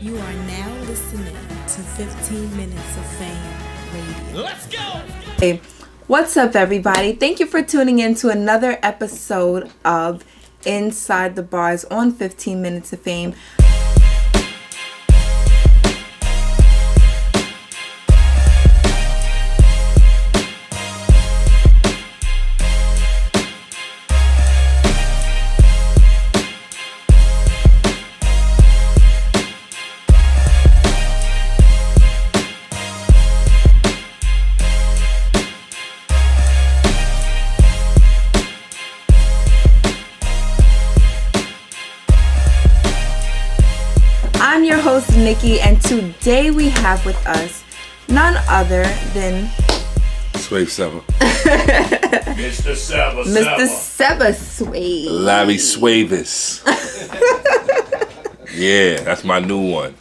You are now listening to 15 Minutes of Fame Radio. Let's go! Hey, what's up, everybody? Thank you for tuning in to another episode of Inside the Bars on 15 Minutes of Fame. I'm your host, Nikki, and today we have with us none other than Sevah. Mr. Sevah. Mr. Sevah Swave. Larry Swavis. Yeah, that's my new one.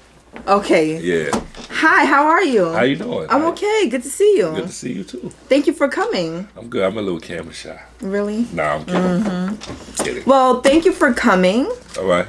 Okay. Yeah. Hi, how are you? How you doing? I'm okay. Good to see you. Good to see you too. Thank you for coming. I'm good. I'm a little camera shy. Really? Nah, I'm kidding. Kidding. Well, thank you for coming. All right.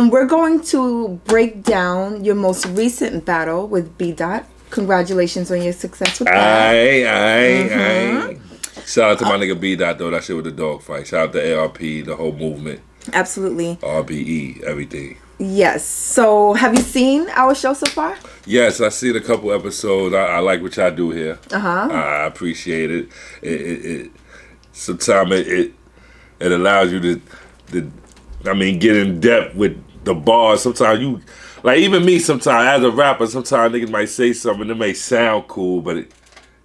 We're going to break down your most recent battle with B-Dot. Congratulations on your success with that. Aye. Shout out to my nigga B-Dot though. That shit with the dog fight. Shout out to ARP, the whole movement. Absolutely. RBE, everything. Yes. So, have you seen our show so far? Yes, I seen a couple episodes. I like what y'all do here. I appreciate it. It sometimes it allows you to get in depth with the bars. Sometimes you, like even me, sometimes as a rapper, sometimes niggas might say something that may sound cool, but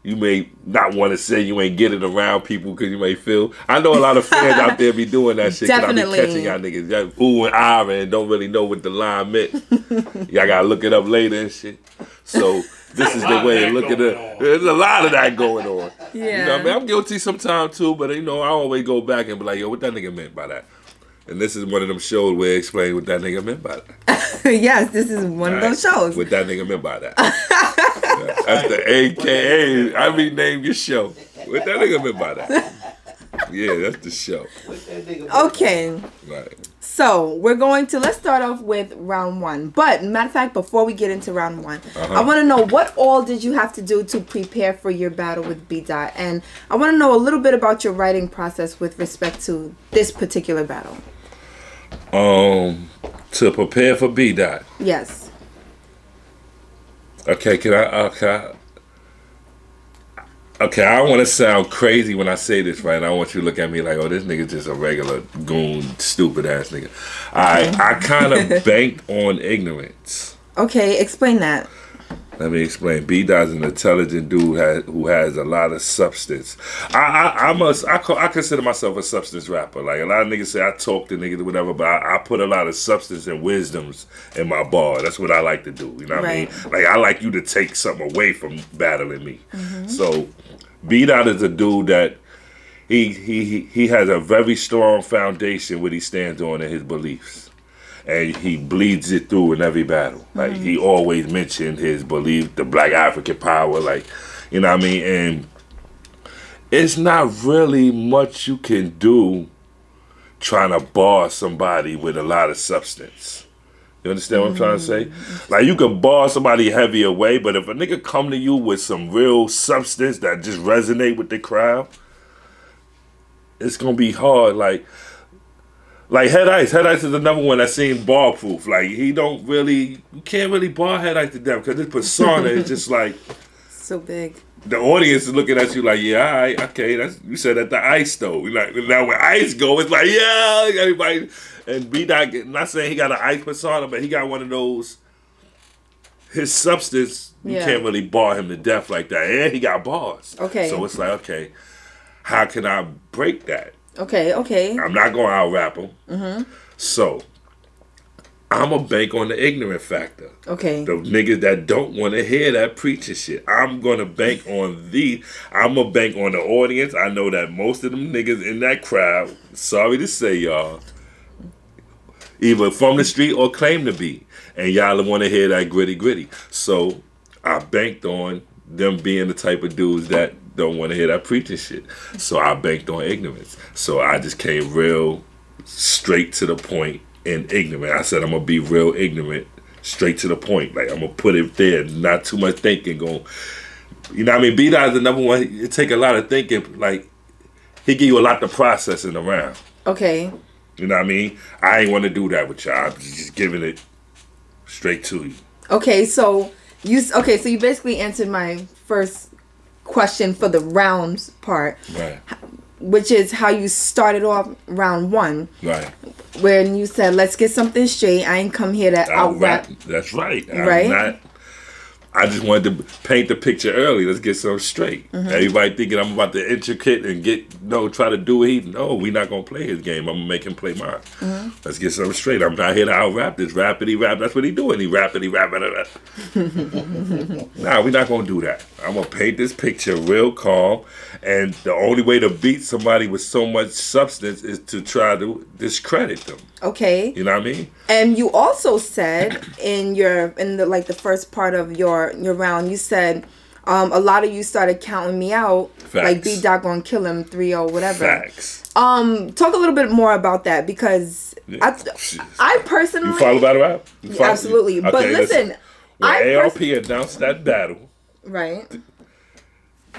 you may not want to say you ain't getting around people because you may feel. I know a lot of fans out there be doing that shit. Definitely. I be catching y'all niggas ooh and ah and don't really know what the line meant. Y'all gotta look it up later and shit. So this is the way to look at it. There's a lot of that going on. Yeah. You know what I mean? I'm guilty sometimes too, but I always go back and be like, yo, what that nigga meant by that? And this is one of them shows where I explain what that nigga meant by that. Yes, this is one of those shows. What that nigga meant by that. That's the AKA. I renamed your show. What that nigga meant by that. Yeah, that's the show. Okay. Right. So, let's start off with round one. But, matter of fact, before we get into round one, I want to know what all did you have to do to prepare for your battle with B-Dot? And I want to know a little bit about your writing process with respect to this particular battle. To prepare for B-Dot. Yes. Okay, Okay, I don't want to sound crazy when I say this, right? I want you to look at me like, oh, this nigga just a regular goon, stupid ass nigga. I kind of banked on ignorance. Okay, explain that. Let me explain. B-Dot's an intelligent dude who has a lot of substance. I consider myself a substance rapper. Like a lot of niggas say I talk to niggas or whatever, but I put a lot of substance and wisdoms in my bar. That's what I like to do. You know what I mean? Like I like you to take something away from battling me. So B-Dot is a dude that he has a very strong foundation what he stands on in his beliefs. And he bleeds it through in every battle. Like he always mentioned his belief, the Black African power, like, you know what I mean? And it's not really much you can do trying to bar somebody with a lot of substance. You understand what I'm trying to say? Like you can bar somebody heavy away, but if a nigga come to you with some real substance that just resonate with the crowd, it's gonna be hard. Like Head Ice. Head Ice is another one that seems bar proof. Like you can't really bar Head Ice to death because his persona is just like so big. The audience is looking at you like, yeah, all right, okay, you said at the Ice though. Like now when Ice go, it's like, yeah, everybody. And B-Dot, not saying he got an Ice persona, but he got one of those. His substance, you can't really bar him to death like that. And he got bars. Okay. So it's like, okay, how can I break that? Okay. I'm not going to out-rap him. So, I'm going to bank on the ignorant factor. Okay. The niggas that don't want to hear that preacher shit. I'm going to bank on the audience. I know that most of them niggas in that crowd, sorry to say y'all, either from the street or claim to be. And y'all want to hear that gritty. So, I banked on them being the type of dudes that don't want to hear that preaching shit. So I banked on ignorance. So I just came real straight to the point and ignorant. I said I'm going to be real ignorant straight to the point. Like, I'm gonna put it there, not too much thinking going. You know what I mean? B-Dot is the number one. It take a lot of thinking. Like, he give you a lot to process in the round. Okay. You know what I mean? I ain't want to do that with y'all. I'm just giving it straight to you. Okay, so you basically answered my first question for the rounds part, Right. which is how you started off round 1. Right. When you said, let's get something straight. I ain't come here to out-rap. That's right. Right? I just wanted to paint the picture early. Let's get something straight. Everybody thinking I'm about to intricate and try to do it. No, we not going to play his game. I'm going to make him play mine. Let's get something straight. I'm not here to out-rap this. Rappity rap. That's what he doing. He rappity rap. Nah, we not going to do that. I'm going to paint this picture real calm. And the only way to beat somebody with so much substance is to try to discredit them. Okay. You know what I mean? And you also said in the first part of your round, you said a lot of you started counting me out. Facts. Like B-Dot gonna kill him 3-0 whatever. Facts. Talk a little bit more about that, because I personally, You follow battle rap? Absolutely. Okay, But listen, when ARP announced that battle, right?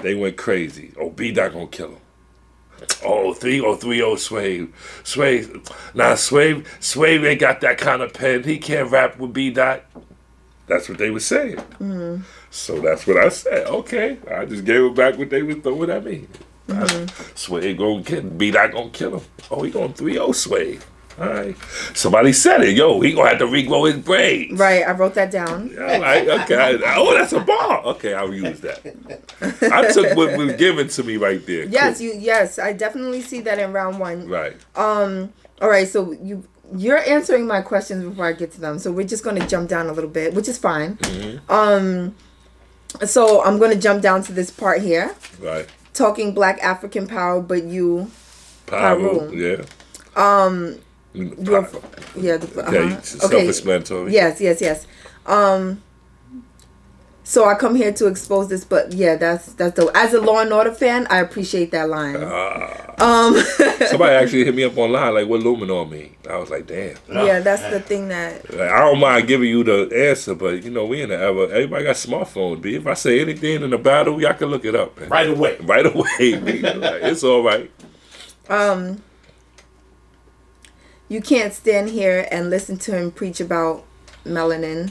they went crazy. Oh, B-Dot gonna kill him. Oh, 3-0 Swave. Swave ain't got that kind of pen. He can't rap with B-Dot. That's what they were saying. So that's what I said. Okay. I just gave it back what they were throwing at me. Swave gonna kill him. B-Dot gonna kill him. Oh, he gonna 3-0 Swave. All right. Somebody said it. Yo, he gonna have to regrow his braids. Right, I wrote that down. Yeah, like, okay. Oh, that's a bar. Okay, I'll use that. I took what was given to me right there. Yes, cool. yes, I definitely see that in round 1. Right. All right, so you're answering my questions before I get to them. So we're just going to jump down a little bit, which is fine. So I'm going to jump down to this part here. Right. Talking Black African power, but you Paru. Yeah. Self-explanatory. Yes. So I come here to expose this, but yeah, that's the. As a Law and Order fan, I appreciate that line. Somebody actually hit me up online like, "What Luminor mean?" I was like, "Damn." Yeah, that's the thing that. Like, I don't mind giving you the answer, but you know, we in the era. Everybody got smartphones. B. If I say anything in the battle, y'all can look it up. Man. Right away. Right away. B. Like, it's all right. You can't stand here and listen to him preach about melanin.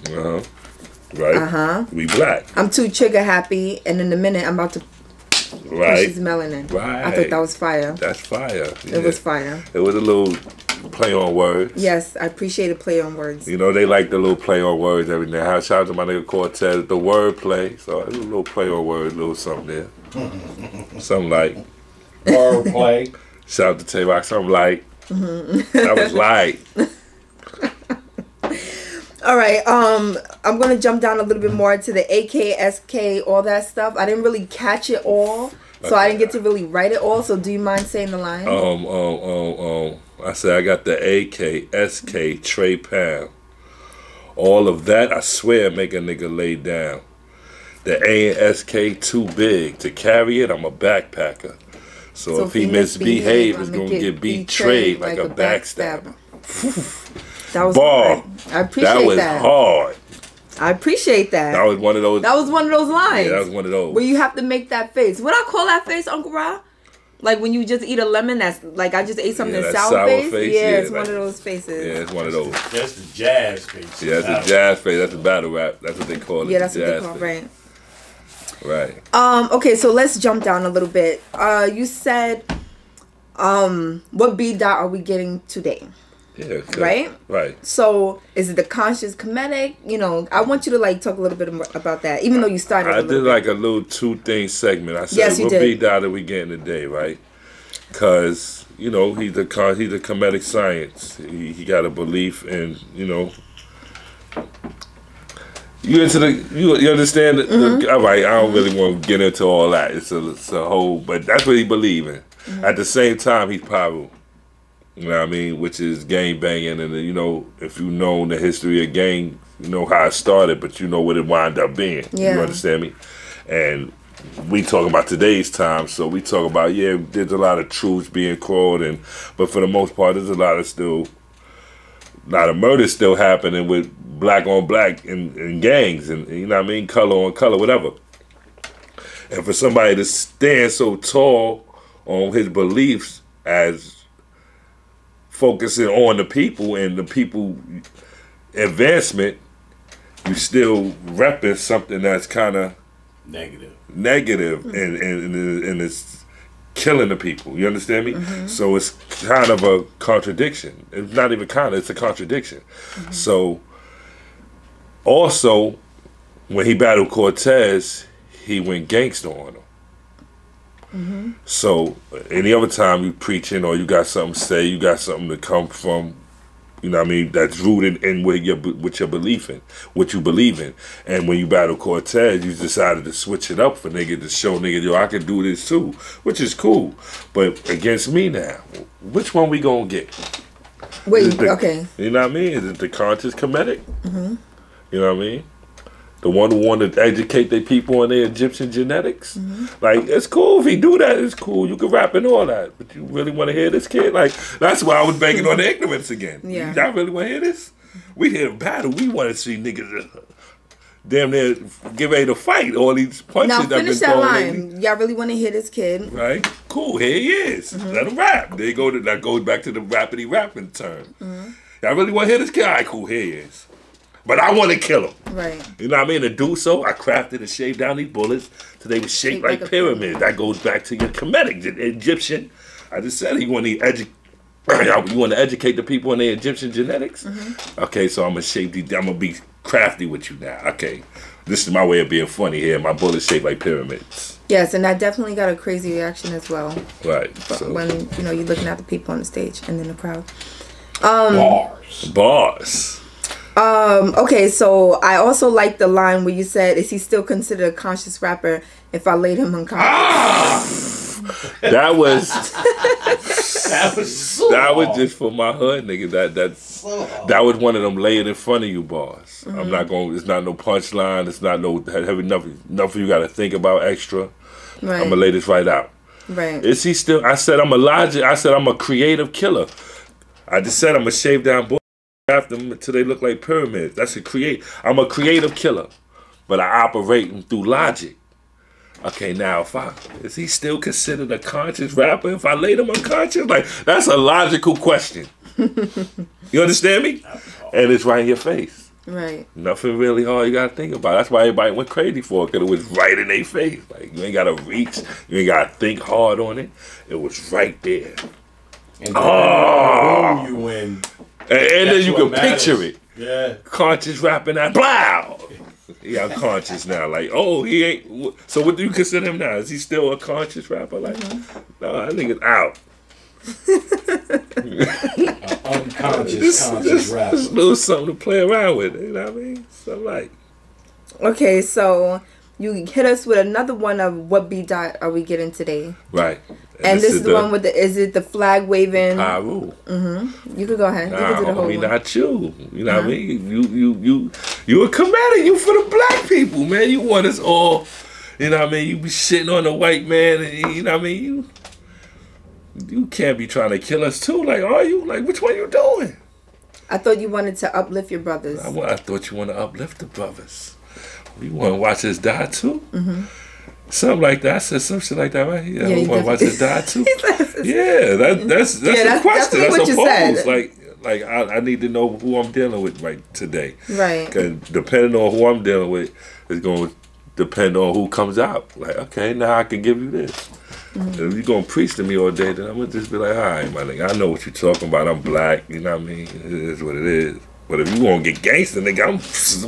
Right. We black. I'm too trigger happy, and in a minute I'm about to push his melanin. Right. I thought that was fire. That's fire. It was fire. It was a little play on words. Yes, I appreciate a play on words. You know, they like the little play on words every now. Shout out to my nigga Cortez, the word play. So a little play on words, a little something there. Something like Word play. Shout out to Tay-Rock, something like that was light. All right, I'm gonna jump down a little bit more to the AKSK, all that stuff. I didn't really catch it all, so I didn't get to really write it all. So do you mind saying the line? I said I got the AKSK Trey Pound. All of that, I swear, make a nigga lay down. The ANSK too big to carry it. I'm a backpacker. So if he misbehave, it's gonna get betrayed like a backstabber. That was hard. I appreciate that. That was hard. I appreciate that. That was one of those. That was one of those lines. Yeah, that was one of those. Where you have to make that face. What I call that face, Uncle Ra? Like when you just eat a lemon, that's like I just ate something sour face. Yeah, it's one of those faces. Yeah, it's one of those. That's the jazz face. Yeah, that's the jazz face. That's the battle rap. That's what they call it. Yeah, that's what they call it, right. Right. Okay, so let's jump down a little bit. You said, what B-Dot are we getting today? Yeah. Right? Right. So, is it the conscious Kemetic? You know, I want you to like talk a little bit more about that, even though you started. I did like a little 2-thing segment. I said, yes, what B-Dot are we getting today, right? Because, you know, he's a Kemetic science. He got a belief in, you know. You understand? All right, I don't really want to get into all that. It's a whole, but that's what he believe in. At the same time, he's Paru. You know what I mean? Which is gang banging, and you know, if you know the history of gang, you know how it started, but you know what it wound up being. Yeah. You understand me? And we talking about today's time, so we talk about there's a lot of truths being called, but for the most part, there's a lot of murder still happening with black on black in gangs, and you know what I mean, color on color, whatever. And for somebody to stand so tall on his beliefs as focusing on the people and the people advancement, you still repping something that's kind of negative, and it's killing the people. You understand me? So it's kind of a contradiction. It's not even kind of, it's a contradiction. So also, when he battled Cortez, he went gangster on him. So any other time you preaching or you got something to say, you got something to come from, you know what I mean, that's rooted in what your belief in, what you believe in. And when you battle Cortez, you decided to switch it up for nigga to show nigga, yo, I can do this too, which is cool. But against me now, which one we gonna get? Wait, okay. You know what I mean? Is it the conscious Kemetic? You know what I mean? The one who want to educate their people on their Egyptian genetics. Like, it's cool if he do that. It's cool. You can rap and all that. But you really want to hear this kid? Like, that's why I was banking on the ignorance again. Yeah. Y'all really want to hear this? We here to battle. We want to see niggas damn near get ready to fight. All these punches Now that been finish that thrown line. Y'all really want to hear this kid? Right? Cool. Here he is. Let him rap. There you go. That goes back to the rappity rapping term. Y'all really want to hear this kid? All right, cool. Here he is. But I want to kill him. Right. You know what I mean? To do so, I crafted and shaved down these bullets so they were shaped like pyramids. That goes back to your Kemetic, Egyptian. I just said you want to educate the people on their Egyptian genetics. Okay, so I'm gonna shape these. I'm gonna be crafty with you now. Okay, this is my way of being funny here. My bullets shaped like pyramids. Yes, and that definitely got a crazy reaction as well. Right. So. When you're looking at the people on the stage and then the crowd. Bars. Okay, so I also like the line where you said, "Is he still considered a conscious rapper if I laid him unconscious?" That was just for my hood nigga. That was one of them lay it in front of you bars. I'm not going. It's not no punchline. It's not no heavy nothing you got to think about extra. Right. I'm gonna lay this right out. Right. Is he still? I said I'm a logic. I said I'm a creative killer. I just said I'm a shave down boy. After them until they look like pyramids. That's I'm a creative killer, but I operate through logic. Okay, now is he still considered a conscious rapper if I laid him unconscious? Like, that's a logical question. You understand me? And it's right in your face. Right. Nothing really hard you gotta think about. That's why everybody went crazy for it, because it was right in their face. Like, you ain't gotta reach, you ain't gotta think hard on it. It was right there. And then you in. And then you can picture it. Yeah. Conscious rapping that blow. Yeah, I'm conscious now. Like, oh, he ain't. So what do you consider him now? Is he still a conscious rapper? Like, no, that nigga's out. Unconscious conscious rapper. Just a little something to play around with. You know what I mean? So like. Okay, so you hit us with another one of what beat are we getting today? Right. And this is the one with is it the flag waving? Paru. You could go ahead. You could do the whole one. Not you. You know what I mean? You a Kemetic. You for the black people, man. You want us all, you know what I mean? You be shitting on the white man, and you know what I mean? You can't be trying to kill us too. Like, are you? Like, which one you doing? I thought you wanted to uplift your brothers. I thought you want to uplift the brothers. You want to watch us die too? Something like that. I said some shit like that, right? Yeah, you want to watch us die too? Yeah, that's a question. That's a pose. Like I need to know who I'm dealing with today. Right. Because depending on who I'm dealing with, it's going to depend on who comes out. Like, okay, now I can give you this. If you're going to preach to me all day, then I'm going to just be like, all right, my nigga, I know what you're talking about. I'm black, you know what I mean? It is what it is. But if you want to get gangster, nigga,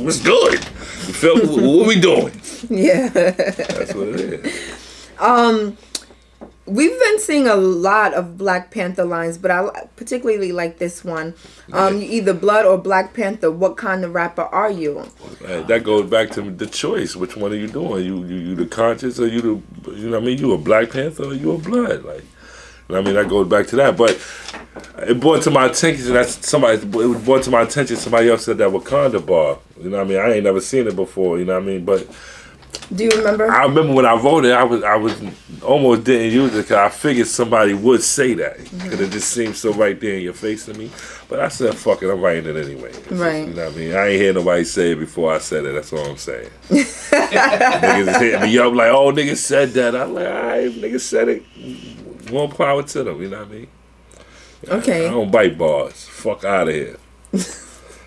what's good? You feel me? What we doing? Yeah. That's what it is. We've been seeing a lot of Black Panther lines, but I particularly like this one. You either Blood or Black Panther. What kind of rapper are you? That goes back to the choice. Which one are you doing? You the conscious, or you know what I mean? You a Black Panther or you a Blood? Like, you know what I mean? That goes back to that. But it brought to my attention. It was brought to my attention. Somebody else said that Wakanda bar. You know what I mean? I ain't never seen it before. You know what I mean? But Do you remember? I remember when I wrote it, I was almost didn't use it because I figured somebody would say that because it just seemed so right there in your face to me. But I said, "Fuck it, I'm writing it anyway." Right. You know what I mean? I ain't hear nobody say it before I said it. That's all I'm saying. Niggas is hitting me up like, "Oh, niggas said that." I'm like, "All right, niggas said it. More power to them." You know what I mean? Okay. I don't bite bars. Fuck out of here.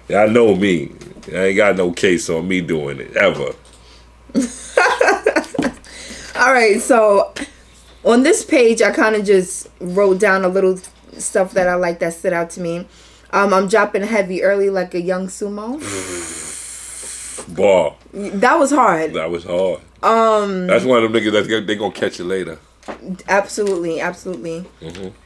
Y'all know me. I ain't got no case on me doing it ever. All right, so on this page, I kind of just wrote down a little stuff that I like that stood out to me. I'm dropping heavy early like a young sumo. Bar. That was hard. That was hard. That's one of them niggas they gonna catch you later. Absolutely. And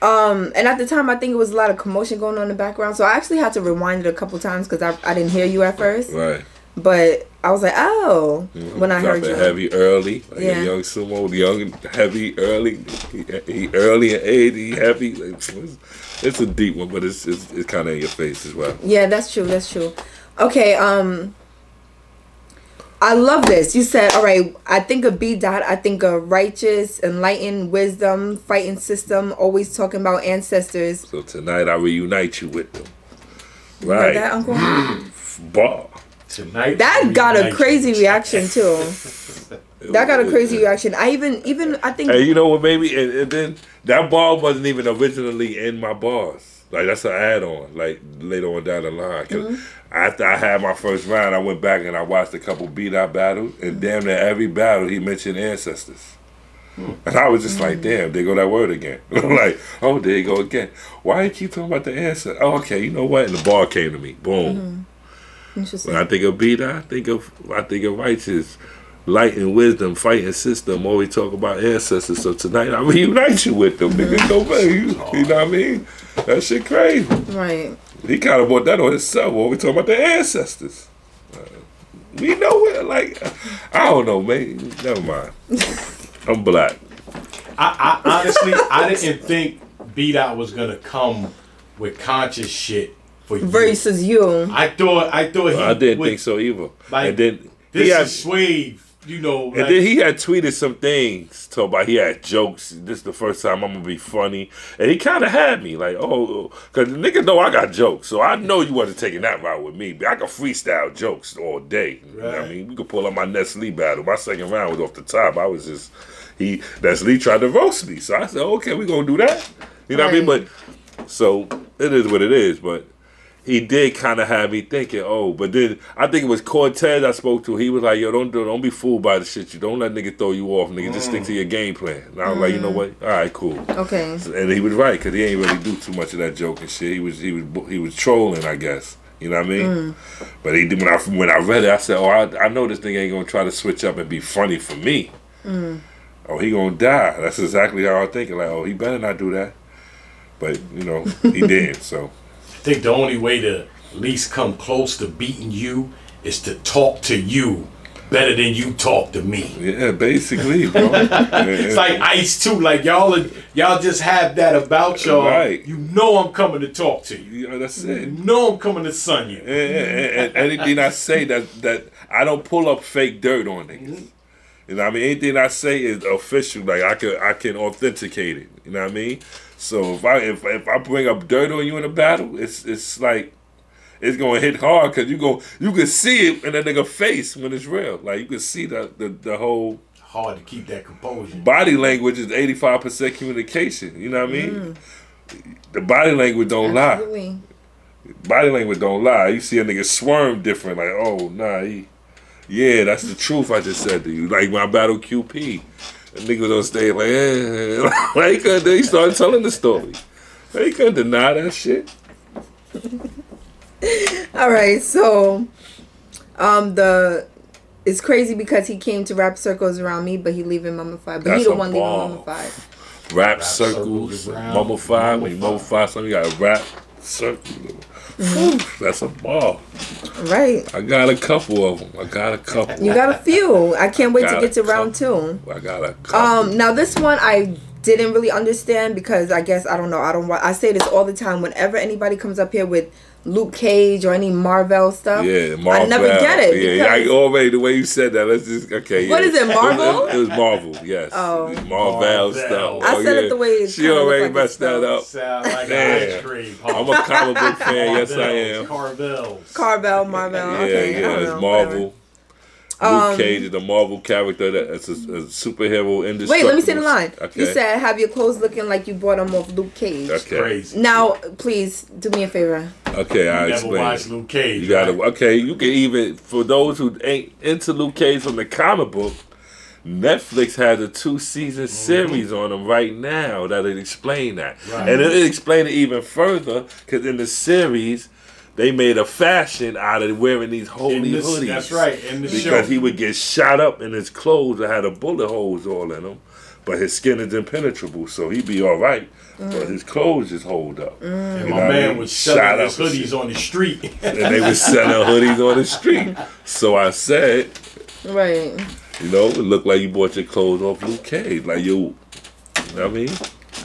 at the time, I think it was a lot of commotion going on in the background, so I actually had to rewind it a couple times because I didn't hear you at first. Right. But I was like, oh, when I heard you. Heavy early, like a young sumo, young, heavy, early. He early in age, he heavy. It's a deep one, but it's kind of in your face as well. Yeah, that's true. Okay, I love this. You said, all right, I think of B. Dot, I think of righteous, enlightened, wisdom, fighting system, always talking about ancestors. So tonight I reunite you with them. Right. You know that, Uncle? Bar. Tonight. That got a crazy reaction too. That got a crazy reaction. I think. Hey, you know what, baby? And then that bar wasn't even originally in my bars. Like, that's an add-on, like, later on down the line. Because after I had my first round, I went back and I watched a couple beat-out battles, and damn near every battle, he mentioned ancestors. And I was just like, damn, there go that word again. I'm like, oh, there you go again. Why you keep talking about the ancestors? Oh, okay, you know what? And the bar came to me. Boom. Interesting. When I think of beat-out, I think of righteous, light and wisdom, fighting system, always talk about ancestors. So tonight I reunite you with them. Nigga, go back. You know what I mean? That shit crazy. Right. He kind of bought that on himself. When we talking about the ancestors. We know it. Like, I don't know, man. Never mind. I'm black. I honestly, I didn't think Beat Out was gonna come with conscious shit for you. Versus you. I thought he. I didn't think so either. Like, and then this is Swave. You know, and then he had tweeted some things talking about he had jokes. This is the first time I'm gonna be funny, and he kind of had me like, oh, because the nigga know I got jokes, so I know you wasn't taking that route with me. But I can freestyle jokes all day. You know what I mean, you could pull up my Nestle battle. My second round was off the top. I was just Nestle tried to roast me, so I said, okay, we gonna do that. You know what I mean? But so it is what it is. But he did kind of have me thinking, oh, but then I think it was Cortez I spoke to. He was like, yo, don't be fooled by the shit. You don't let nigga throw you off, nigga. Just stick to your game plan. And I was like, you know what? All right, cool. Okay. And he was right because he ain't really do too much of that joke and shit. He was trolling, I guess. You know what I mean? But he did, when I read it, I said, oh, I know this nigga ain't gonna try to switch up and be funny for me. Oh, he gonna die. That's exactly how I was thinking. Like, oh, he better not do that. But you know, he did. So. I think the only way to at least come close to beating you is to talk to you better than you talk to me. Yeah, basically, bro. It's like Ice too. Like y'all just have that about y'all. Right. You know I'm coming to talk to you. Yeah, that's it. You know I'm coming to sun you. And anything I say that I don't pull up fake dirt on niggas. You know what I mean? Anything I say is official. Like I can authenticate it. You know what I mean? So if I bring up dirt on you in a battle, it's like it's gonna hit hard because you can see it in that nigga face when it's real. Like you can see the whole hard to keep that composure. Body language is 85% communication. You know what I mean? The body language don't lie. Body language don't lie. You see a nigga swerve different. Like, oh nah, yeah, that's the truth I just said to you. Like when I battled QP. The nigga was on stage like, like he started telling the story. He couldn't deny that shit. All right, so it's crazy because he came to rap circles around me, but he leaving mummified. But he the one leaving mummified. Rap circles, mummified. When you mummify something, you got a rap circle. That's a ball. Right. I got a couple of them. You got a few. I can't wait to get to round 2. I got a couple. Now this one I didn't really understand, because I guess, I don't know, I say this all the time whenever anybody comes up here with Luke Cage or any Marvel stuff. Yeah, Marvel. I never get it. Yeah, I already, the way you said that, let's just, okay. What is it, Marvel? It was Marvel, yes. Oh. Marvel stuff. I said it the way it's She already messed that up. Sound like ice cream. I'm a comic book fan, yes I am. Carvel, Marvel. Okay, yeah, it's Marvel. Luke Cage is a Marvel character that's a superhero industry. Wait, let me say the line. Okay. You said, have your clothes looking like you bought them off Luke Cage. That's crazy. Now, please, do me a favor. Okay, I'll explain. Never watched Luke Cage. You gotta, okay, you can even, for those who ain't into Luke Cage from the comic book, Netflix has a 2-season series on them right now that'll explain that. Right. And it'll explain it even further, because in the series, they made a fashion out of wearing these holy hoodies. That's right, in the show. Because he would get shot up in his clothes that had a bullet holes all in them, but his skin is impenetrable, so he'd be all right. But his clothes just hold up. And my man was selling his hoodies on the street. And they was selling hoodies on the street. So I said, right. You know, it looked like you bought your clothes off Luke Cage. Like, you know what I mean?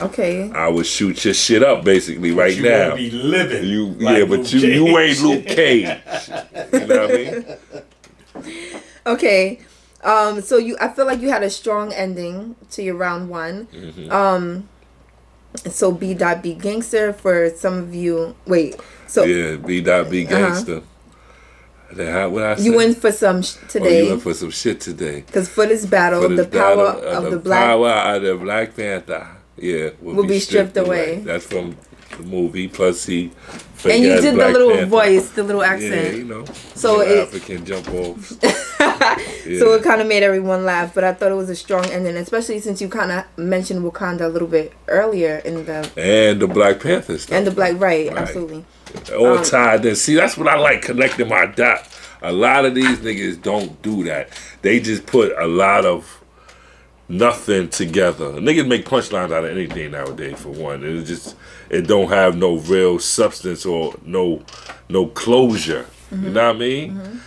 Okay. I would shoot your shit up basically right you now. You be living. Yeah, but you ain't Luke Cage. You know what I mean? Okay. So I feel like you had a strong ending to your round one. So B. Gangster for some of you. Wait. So yeah, B. Gangster. What I you went for some today. Oh, you went for some shit today. Because for this battle, the power of the Black Panther. Yeah, will be stripped away. That's from the movie. Plus, he and you did Black the little Panther. voice, the little accent. Yeah, you know. So African jump off. So it kind of made everyone laugh, but I thought it was a strong ending, especially since you kind of mentioned Wakanda a little bit earlier in the and the Black Panther stuff. And the right, absolutely. All tied in. See, that's what I like, connecting my dot. A lot of these niggas don't do that. They just put a lot of nothing together. Niggas make punchlines out of anything nowadays, for one. It don't have no real substance or no closure. You know what I mean?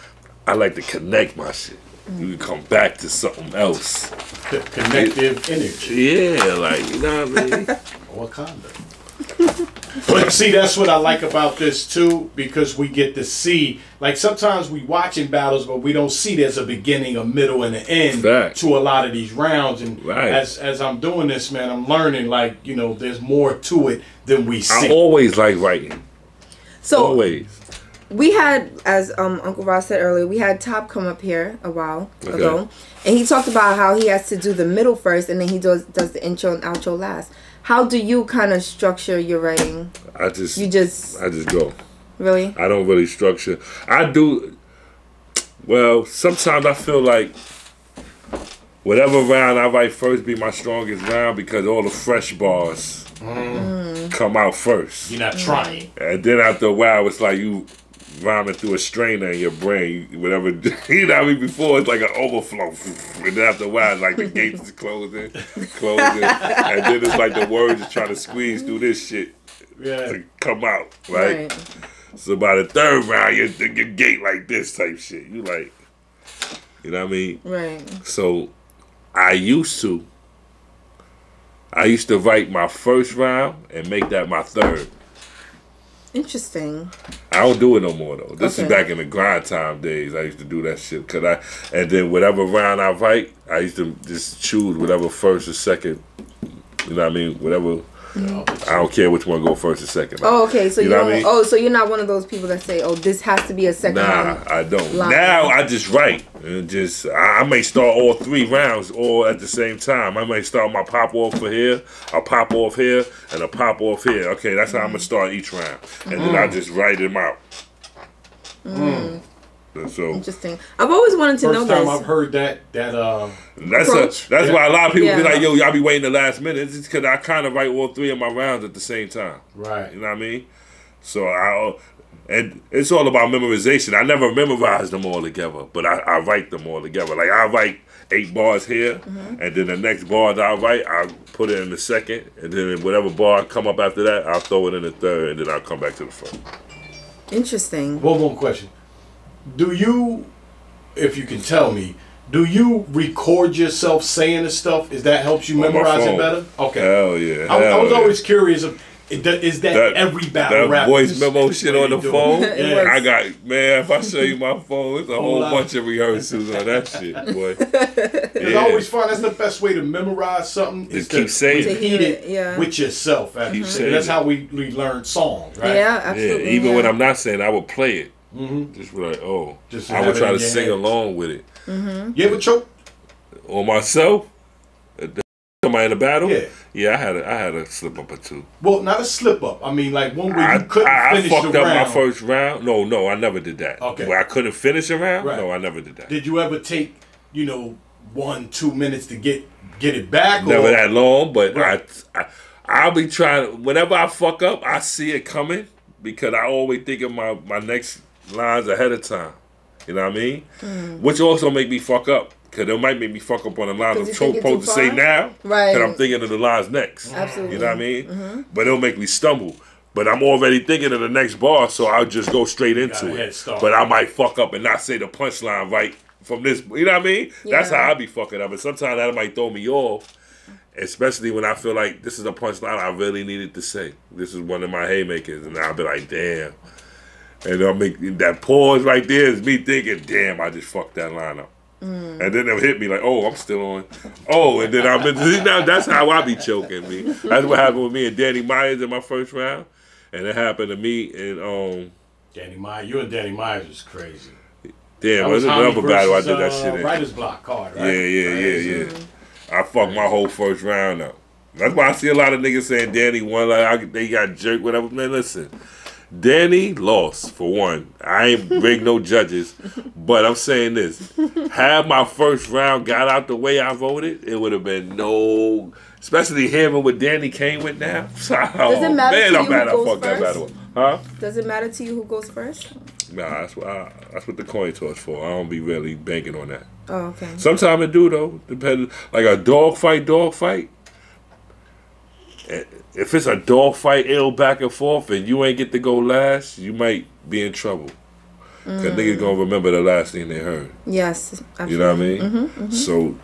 I like to connect my shit. You can come back to something else. Connective energy. Yeah, like, you know what I mean? Wakanda. But see, that's what I like about this too, because we get to see, like, sometimes we watching battles, but we don't see there's a beginning, a middle, and an end to a lot of these rounds. And as I'm doing this, man, I'm learning, like, you know, there's more to it than we see. I always like writing. So always. We had, as Uncle Ross said earlier, we had Top come up here a while ago, and he talked about how he has to do the middle first, and then he does the intro and outro last. How do you kind of structure your writing? I just go. Really? I don't really structure. I do. Well, sometimes I feel like whatever round I write first be my strongest round, because all the fresh bars come out first. You're not trying. And then after a while, it's like you rhyming through a strainer in your brain, whatever. You know what I mean? Before it's like an overflow, and then after a while, it's like the gates is closing, and then it's like the words is trying to squeeze through this shit to come out, right? So by the third round, your gate like this type shit. You like, you know what I mean? Right. So I used to write my first round and make that my third. Interesting. I don't do it no more though. This is back in the grind time days. I used to do that shit, and then whatever round I write, I used to just choose whatever first or second. You know what I mean? Whatever. I don't care which one go first or second. Oh, okay. So you know what I mean? So you're not one of those people that say, "Oh, this has to be a second round." Nah, I don't. Line. Now I just write and I may start all 3 rounds all at the same time. I may start my pop off for here, a pop off here, and a pop off here. Okay, that's how I'm gonna start each round, and then I just write them out. So interesting. I've always wanted to know this. First time I've heard that. That's why a lot of people be like, "Yo, y'all be waiting the last minute." It's because I kind of write all 3 of my rounds at the same time. Right. You know what I mean? So and it's all about memorization. I never memorize them all together, but I write them all together. Like I write 8 bars here, and then the next bar that I write, I'll put it in the second, and then whatever bar come up after that, I'll throw it in the third, and then I'll come back to the front. Interesting. One more question. Do you, if you can tell me, Do you record yourself saying the stuff? Is that helps you memorize it better? Okay. Hell yeah. I was always curious of. Is that every battle rap? That voice memo shit on the phone? Yeah. I got, man, if I show you my phone, it's a whole bunch of rehearsals on that shit, boy. It's always fun. That's the best way to memorize something. Is keep saying to heat it with yourself. That's how we learn songs, right? Yeah, absolutely. Yeah, even when I'm not saying, I would play it. Just be like, I would try to sing along with it. You ever choke? On myself? Somebody in a battle? Yeah, I had a slip up or two. Well, not a slip up. I mean, like one where you couldn't finish the round. I fucked up my first round. No, I never did that. Okay. Where I couldn't finish a round? Right. No, I never did that. Did you ever take, 1-2 minutes to get it back? Never that long, but I'll be trying. Whenever I fuck up, I see it coming because I always think of my next lines ahead of time. You know what I mean? Which also make me fuck up. Because it might make me fuck up on the lines I'm supposed to say now. Right. Because I'm thinking of the lines next. Absolutely. You know what I mean? But it'll make me stumble. But I'm already thinking of the next bar, so I'll just go straight into it. But I might fuck up and not say the punchline right from this. You know what I mean? Yeah. That's how I be fucking up. And sometimes that might throw me off. Especially when I feel like this is a punchline I really needed to say. This is one of my haymakers. And I'll be like, damn. And I'll make that pause right there is me thinking, damn, I just fucked that line up. And then they'll hit me like, oh, I'm still on. Oh, and then now that's how I be choking me. That's what happened with me and Danny Myers in my first round. And it happened to me and Danny Myers. You and Danny Myers was crazy. Damn, it was another battle I did that shit in. Writer's block card, right? Yeah. I fucked my whole first round up. That's why I see a lot of niggas saying Danny won, like they got jerked, whatever. Man, listen. Danny lost, for one. I ain't bring no judges, but I'm saying this. Had my first round got out the way I voted, it would have been no, especially hearing what Danny came with now. Does it matter to you who goes first? Huh? Does it matter to you who goes first? Nah, that's what the coin toss for. I don't be really banking on that. Oh, okay. Sometimes it do, though. Depending, like a dog fight. If it's a dog fight, ill back and forth, and you ain't get to go last, you might be in trouble. Because niggas gonna remember the last thing they heard. Yes, absolutely. You know what I mean? So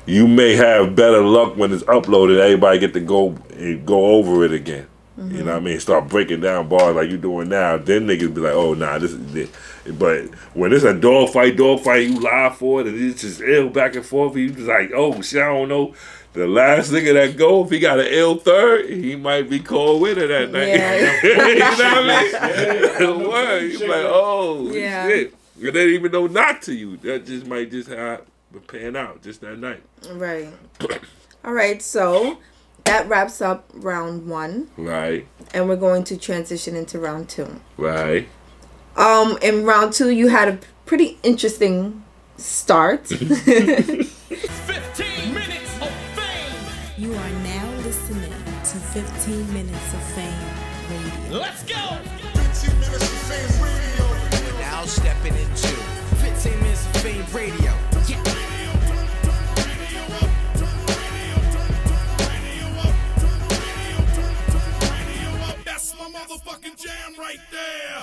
you may have better luck when it's uploaded. Everybody get to go over it again. You know what I mean? Start breaking down bars like you doing now. Then niggas be like, oh, nah, this is it. But when it's a dog fight, you live for it, and it's just ill back and forth, and you just like, oh, shit, I don't know. The last nigga that go, if he got an ill third, he might be cold winner that night. Yeah. You know what I mean? He's like, oh, shit. And they didn't even know not to you. That just might just have been paying out just that night. Right. All right, so that wraps up round 1. Right. And we're going to transition into round 2. Right. In round 2, you had a pretty interesting start. 15 minutes of fame. You are now listening to 15 Minutes of Fame Radio. Let's go! 15 Minutes of Fame Radio. We're now stepping into 15 Minutes of Fame Radio. Yeah. That's my motherfucking jam right there.